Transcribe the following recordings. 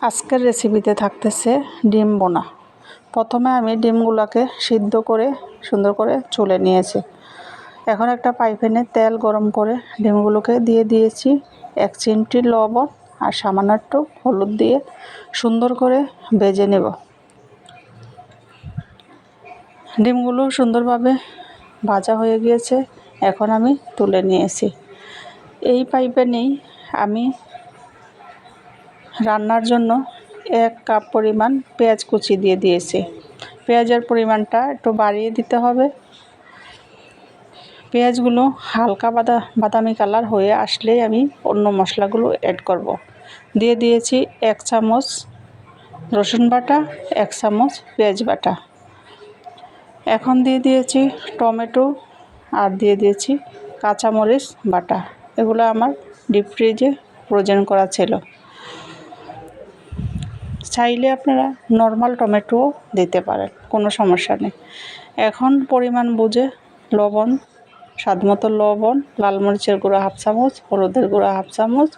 আজকের রেসিপিতে থাকতেছে ডিম বোনা। প্রথমে আমি ডিমগুলোকে সিদ্ধ করে সুন্দর করে চুলে নিয়েছি। এখন একটা পাইপ্যানে তেল গরম করে ডিমগুলোকে দিয়ে দিয়েছি। 1 চিমটি লবণ আর সামান্য একটু হলুদ দিয়ে সুন্দর করে ভেজে নেব। ডিমগুলো সুন্দরভাবে ভাজা হয়ে গিয়েছে, এখন আমি তুলে নিয়েছি। এই পাইপ্যানেই আমি রান্নার জন্য 1 কাপ পরিমাণ পেঁয়াজ কুচি দিয়ে দিয়েছি। পেঁয়াজের পরিমাণটা একটু বাড়িয়ে দিতে হবে। পেঁয়াজগুলো হালকা বাদামি কালার হয়ে আসলেই আমি অন্য মশলাগুলো অ্যাড করব। দিয়ে দিয়েছি 1 চামচ রসুন বাটা, 1 চামচ পেঁয়াজ বাটা। এখন দিয়ে দিয়েছি টমেটো আর দিয়ে দিয়েছি কাঁচামরিচ বাটা। এগুলো আমার ডিপ ফ্রিজে ফ্রোজেন করা ছিল। চাইলে আপনারা নর্মাল টমেটোও দিতে পারেন, কোনো সমস্যা নেই। এখন পরিমাণ বুঝে লবণ, স্বাদমতো লবণ, লাল মরিচের গুঁড়া 1/2 চামচ, হলুদের গুঁড়া 1/2 চামচ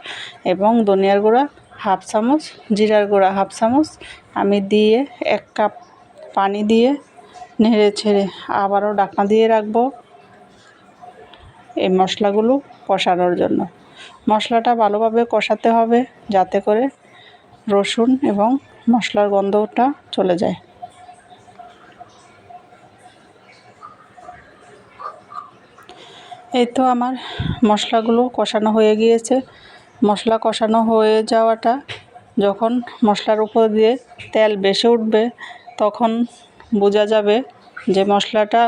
এবং ধনিয়ার গুঁড়া 1/2 চামচ, জিরার গুঁড়া 1/2 চামচ আমি দিয়ে 1 কাপ পানি দিয়ে নেড়ে ছেড়ে আবারও ঢাকনা দিয়ে রাখবো এই মশলাগুলো কষানোর জন্য। মশলাটা ভালোভাবে কষাতে হবে যাতে করে রসুন এবং মশলার গন্ধটা চলে যায়। এই তো আমার মশলাগুলো কষানো হয়ে গিয়েছে। মশলা কষানো হয়ে যাওয়াটা যখন মশলার উপর দিয়ে তেল বেশি উঠবে তখন বোঝা যাবে যে মশলাটা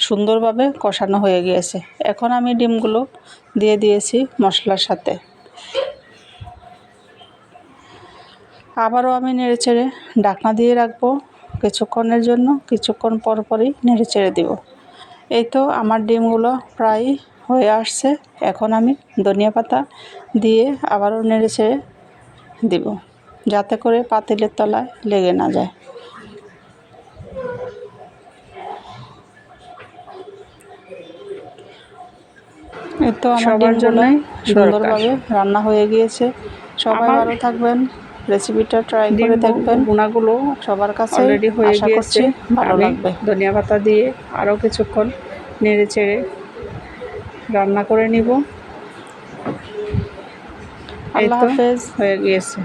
সুন্দরভাবে কষানো হয়ে গিয়েছে। এখন আমি ডিমগুলো দিয়ে দিয়েছি মশলার সাথে। আবারও আমি নেড়েচেড়ে ঢাকনা দিয়ে রাখবো কিছুক্ষণের জন্য। কিছুক্ষণ পরপরই নেড়েচেড়ে দিব। এই তো আমার ডিমগুলো প্রায় হয়ে আসছে। এখন আমি ধনিয়া পাতা দিয়ে আবারও নেড়েচেড়ে দিব যাতে করে পাতিলের তলায় লেগে না যায়। এই তো আমার ডিমগুলো সুন্দরভাবে রান্না হয়ে গিয়েছে। সবাই ভালো থাকবেন, রেসিপিটা ট্রাই করে দেখবেন। গুণাগুলো সবার কাছে অলরেডি হয়ে গিয়েছে, ভালো লাগবে। ধনিয়া পাতা দিয়ে আরও কিছুক্ষণ নেড়ে চেড়ে রান্না করে নিব। আল্লাহ হাফেজ। হয়ে গিয়েছে।